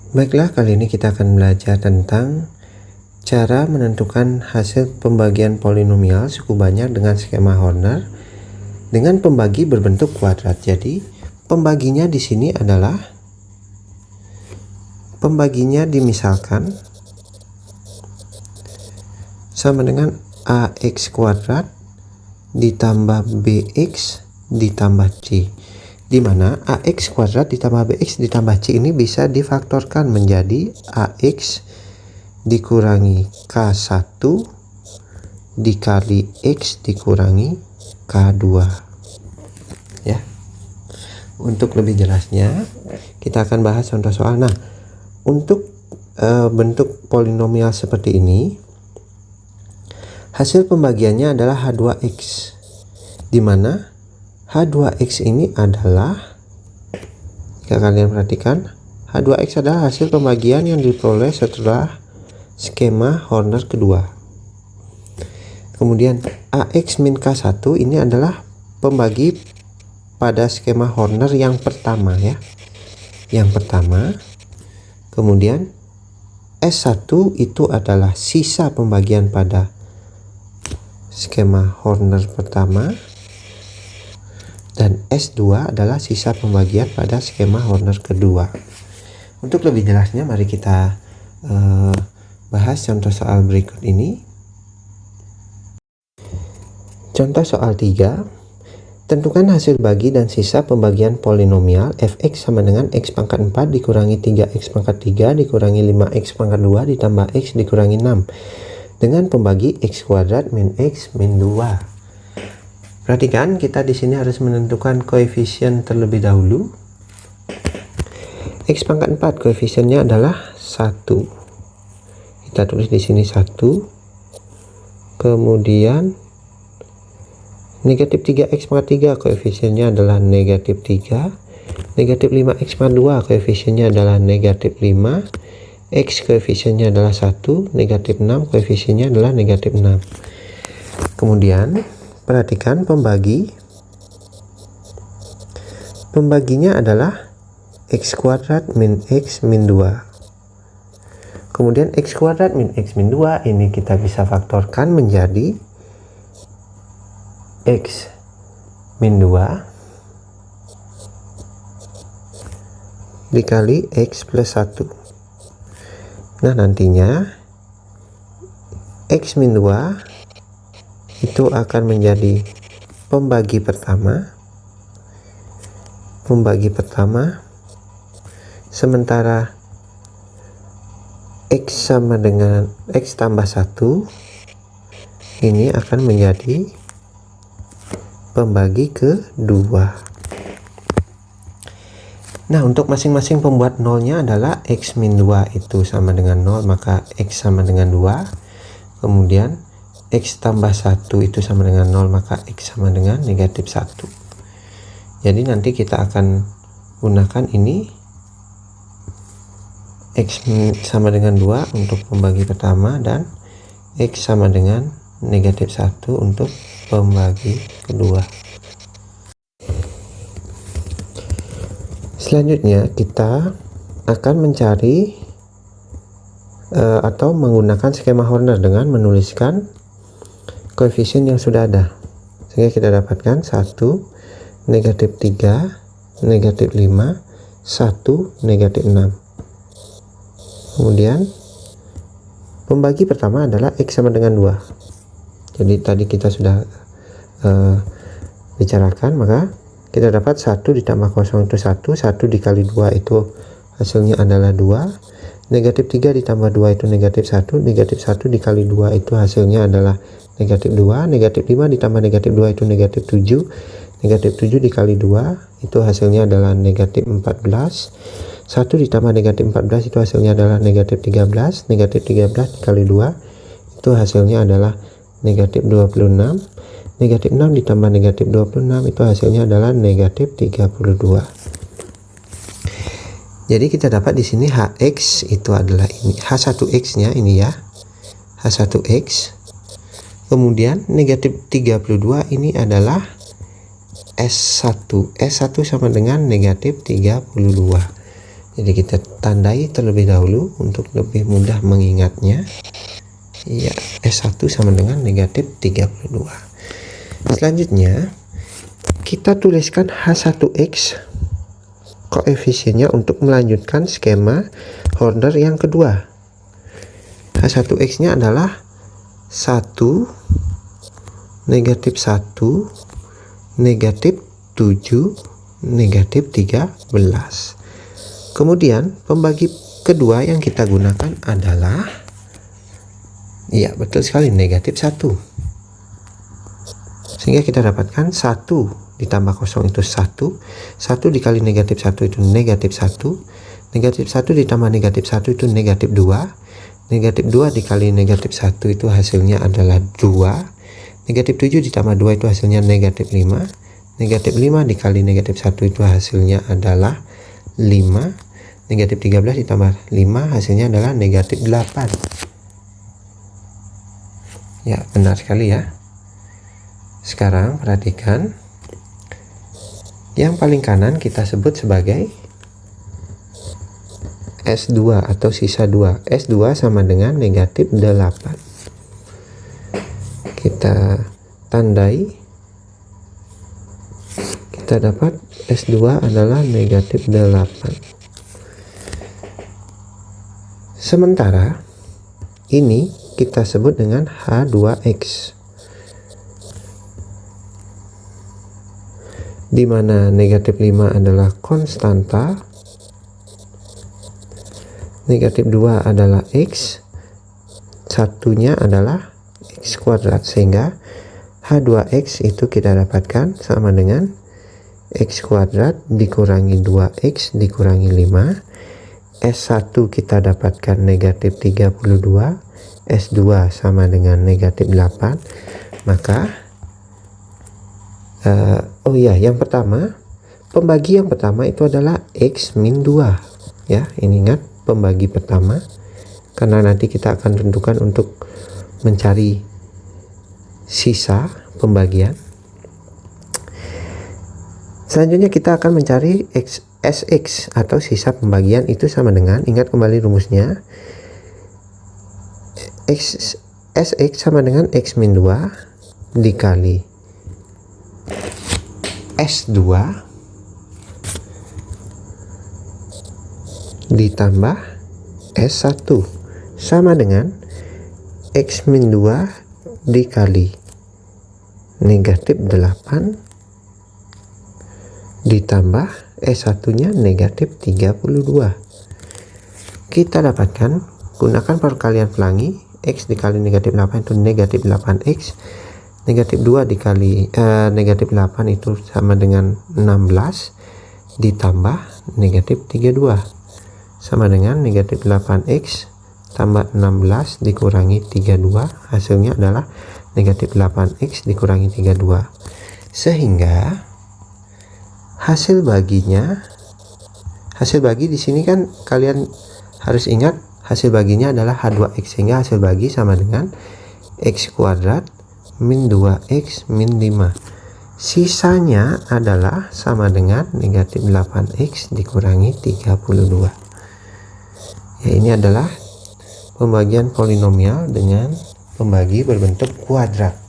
Baiklah, kali ini kita akan belajar tentang cara menentukan hasil pembagian polinomial suku banyak dengan skema Horner dengan pembagi berbentuk kuadrat. Jadi, pembaginya di sini adalah dimisalkan sama dengan AX kuadrat ditambah BX ditambah C, di mana AX kuadrat ditambah BX ditambah C ini bisa difaktorkan menjadi AX dikurangi K1 dikali X dikurangi K2 ya. Untuk lebih jelasnya kita akan bahas contoh soal. Nah, untuk bentuk polinomial seperti ini hasil pembagiannya adalah H2X, di mana H2X ini adalah, jika kalian perhatikan, H2X adalah hasil pembagian yang diperoleh setelah skema Horner kedua. Kemudian AX min K1 ini adalah pembagi pada skema Horner yang pertama ya. Yang pertama. Kemudian S1 itu adalah sisa pembagian pada skema Horner pertama. Dan S2 adalah sisa pembagian pada skema Horner kedua. Untuk lebih jelasnya mari kita bahas contoh soal berikut ini. Contoh soal 3. Tentukan hasil bagi dan sisa pembagian polinomial fx sama dengan x pangkat 4 dikurangi 3x pangkat 3 dikurangi 5x pangkat 2 ditambah x dikurangi 6 dengan pembagi x kuadrat min x min 2. Perhatikan, kita di sini harus menentukan koefisien terlebih dahulu. X pangkat 4 koefisiennya adalah 1. Kita tulis di sini 1. Kemudian negatif 3x pangkat 3 koefisiennya adalah negatif 3. Negatif 5x pangkat 2 koefisiennya adalah negatif 5. X koefisiennya adalah 1. Negatif 6 koefisiennya adalah negatif 6. Kemudian perhatikan pembaginya adalah x kuadrat min x min 2. Kemudian x kuadrat min x min 2 ini kita bisa faktorkan menjadi x min 2 dikali x plus 1. Nah, nantinya x min 2 itu akan menjadi pembagi pertama, sementara x sama dengan x tambah 1 ini akan menjadi pembagi kedua. Nah, untuk masing-masing pembuat nolnya adalah x min 2 itu sama dengan 0, maka x sama dengan 2. Kemudian x tambah 1 itu sama dengan 0, maka x sama dengan negatif 1. Jadi nanti kita akan gunakan ini x sama dengan 2 untuk pembagi pertama dan x sama dengan negatif 1 untuk pembagi kedua. Selanjutnya kita akan mencari atau menggunakan skema Horner dengan menuliskan koefisien yang sudah ada, sehingga kita dapatkan 1 negatif 3 negatif 5 1 negatif 6. Kemudian pembagi pertama adalah x sama dengan 2. Jadi tadi kita sudah bicarakan, maka kita dapat 1 ditambah 0 itu 1 dikali 2 itu hasilnya adalah 2. Negatif 3 ditambah 2 itu negatif 1. Negatif 1 dikali 2 itu hasilnya adalah negatif 2. Negatif 5 ditambah negatif 2 itu negatif 7. Negatif 7 dikali 2 itu hasilnya adalah negatif 14. 1 ditambah negatif 14 itu hasilnya adalah negatif 13. Negatif 13 dikali 2 itu hasilnya adalah negatif 26. Negatif 6 ditambah negatif 26 itu hasilnya adalah negatif 32. Jadi kita dapat di sini Hx itu adalah ini, H1x nya ini ya, H1x. Kemudian negatif 32 ini adalah S1. S1 sama dengan negatif 32. Jadi kita tandai terlebih dahulu untuk lebih mudah mengingatnya. Ya, S1 sama dengan negatif 32. Selanjutnya kita tuliskan H1X koefisiennya untuk melanjutkan skema order yang kedua. H1X nya adalah 1, negatif 1, negatif 7, negatif 13. Kemudian pembagi kedua yang kita gunakan adalah, iya betul sekali, negatif 1. Sehingga kita dapatkan 1 ditambah kosong itu 1. 1 dikali negatif 1 itu negatif 1. Negatif 1 ditambah negatif 1 itu negatif 2. Negatif 2 dikali negatif 1 itu hasilnya adalah 2. Negatif 7 ditambah 2 itu hasilnya negatif 5. Negatif 5 dikali negatif 1 itu hasilnya adalah 5. Negatif 13 ditambah 5 hasilnya adalah negatif 8. Ya, benar sekali ya. Sekarang perhatikan. Yang paling kanan kita sebut sebagai S2 atau sisa 2. S2 sama dengan negatif 8. Kita tandai. Kita dapat S2 adalah negatif 8. Sementara ini kita sebut dengan H2X, di mana negatif 5 adalah konstanta, negatif 2 adalah X, satunya adalah X kuadrat, sehingga H2X itu kita dapatkan sama dengan X kuadrat dikurangi 2X dikurangi 5. S1 kita dapatkan negatif 32, S2 sama dengan negatif 8. Maka oh iya, yang pertama, pembagi yang pertama itu adalah X min 2 ya. Ini ingat pembagi pertama, karena nanti kita akan tentukan untuk mencari sisa pembagian. Selanjutnya kita akan mencari SX atau sisa pembagian, itu sama dengan, ingat kembali rumusnya, SX sama dengan X min 2 dikali S2 ditambah S1 sama dengan X min 2 dikali negatif 8 ditambah S1 nya negatif 32. Kita dapatkan, gunakan perkalian pelangi, X dikali negatif 8 itu negatif 8X, negatif 2 dikali negatif 8 itu sama dengan 16 ditambah negatif 32 sama dengan negatif 8X tambah 16 dikurangi 32, hasilnya adalah negatif 8X dikurangi 32. Sehingga hasil bagi di sini kan kalian harus ingat, hasil baginya adalah H2X, sehingga hasil bagi sama dengan X kuadrat min 2X min 5. Sisanya adalah sama dengan negatif 8X dikurangi 32. Ya, ini adalah pembagian polinomial dengan pembagi berbentuk kuadrat.